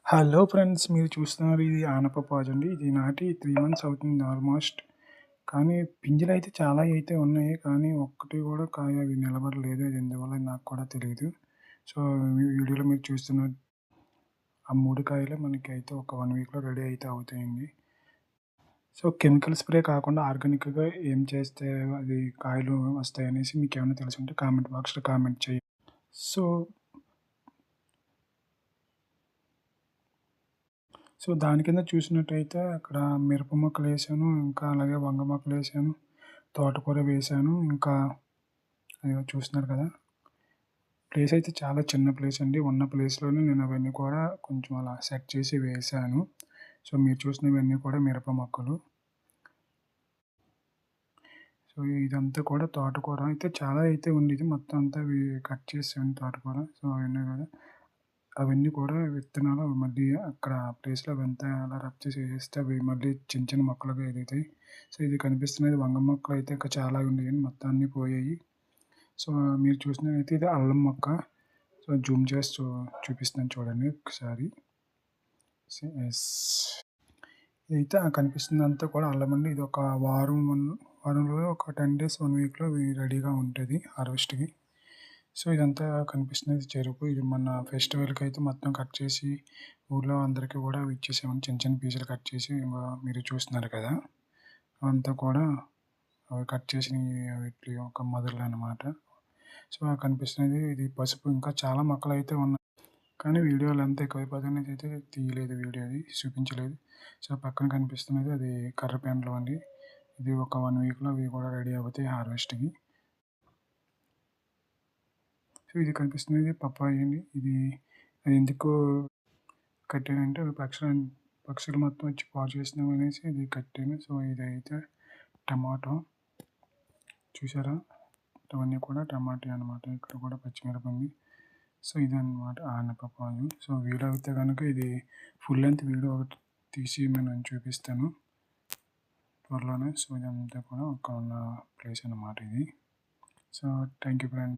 Hello friends, మీరు చూస్తున్నారు ఇది ఆనపపాదు అండి. ఇది నాటి 3 మంత్స్ అవుతుంది ఆల్మోస్ట్. కానీ పింజలైతే చాలా అయితే ఉన్నాయి. కానీ ఒక్కటి కూడా కాయ అవి నిలబడలేదు. అది ఎందువల్ల నాకు కూడా తెలీదు. సో, ఈ వీడియోలో మీరు చూస్తున్న ఆ 3 కాయలే మనకైతే ఒక 1 వీక్‌లో రెడీ అయితే అవుతాయండి. సో, కెమికల్ స్ప్రే కాకుండా ఆర్గానిక్‌గా ఏం చేస్తే అది కాయలు వస్తాయనేసి మీకేమైనా తెలిసుంటే కామెంట్ బాక్స్‌లో కామెంట్ చేయండి. సో దాని కింద చూసినట్టయితే అక్కడ మిరప మొక్కలేసాను. ఇంకా అలాగే వంగ మొక్కలేసాను. తోటకూర వేశాను. ఇంకా అదిగో చూస్తున్నారు కదా! ప్లేస్ అయితే చాలా చిన్న ప్లేస్ అండి. ఉన్న ప్లేస్‌లోనే నేను అవన్నీ కూడా కొంచెం అలా సెట్ చేసి వేశాను. సో, మీరు చూసినవన్నీ కూడా మిరప మొక్కలు. సో, ఇదంతా కూడా తోటకూర అయితే చాలా అయితే ఉండేది. మొత్తం అంతా కట్ చేసాను తోటకూర. సో, అవన్నీ కూడా విత్తనాలు అవి మళ్ళీ అక్కడ ప్లేస్‌లో అవంతా అలా రబ్ చేసి వేసేస్తే అవి మళ్ళీ చిన్న చిన్న మొక్కలుగా ఎదుగుతాయి. సో, ఇది కనిపిస్తున్నది వంగ మొక్కలైతే ఇంకా చాలా ఉండేయండి. మొత్తం అన్నీ పోయాయి. సో, మీరు చూసినట్టయితే ఇది అల్లం మొక్క. సో, జూమ్ చేసి చూపిస్తున్నాను చూడండి ఒకసారి. యెస్. ఇదైతే కనిపిస్తుందంతా కూడా అల్లం అండి. ఇది ఒక వారంలో ఒక 10 డేస్, 1 వీక్‌లో ఇవి రెడీగా ఉంటది హార్వెస్ట్‌కి. సో, ఇదంతా కనిపిస్తున్నది చెరుకు. ఇది మొన్న ఫెస్టివల్‌కైతే మొత్తం కట్ చేసి ఊర్లో అందరికీ కూడా ఇచ్చేసామండి. చిన్న చిన్న పీసులు కట్ చేసి మీరు చూస్తున్నారు కదా! అవంతా కూడా అవి కట్ చేసినవి వీటి యొక్క మొదళ్ళనమాట. సో, కనిపిస్తున్నది ఇది పసుపు. ఇంకా చాలా మొక్కలైతే ఉన్నాయి. కానీ వీడియో లెంత్ ఎక్కువైపోతుందనేసి అయితే తీయలేదు వీడియో అది. చూపించలేదు. సో, పక్కన కనిపిస్తున్నది అది కర్ర పెండలం అండి. ఇది ఒక 1 వీక్‌లో అవి కూడా రెడీ అవుతాయి హార్వెస్ట్‌కి. సో, ఇది కనిపిస్తున్నది పప్పాయ అండి. అది ఎందుకు కట్టానంటే అవి పక్షులు మొత్తం వచ్చి పాడు చేస్తున్నాయనేసి ఇది కట్టాను. సో, ఇదైతే టమాటో చూసారా? అవన్నీ కూడా టమాటే అనమాట. ఇక్కడ కూడా పచ్చిమిరప ఉంది. సో, ఇదనమాట ఆనపకాయ. సో, వీలైతే గనుక ఇది ఫుల్ లెంత్ వీడియో ఒకటి తీసి నేను చూపిస్తాను త్వరలోనే. సో, ఇదంతా కూడా ఒక ఉన్న ప్లేస్ అనమాట ఇది. So, thank you friends.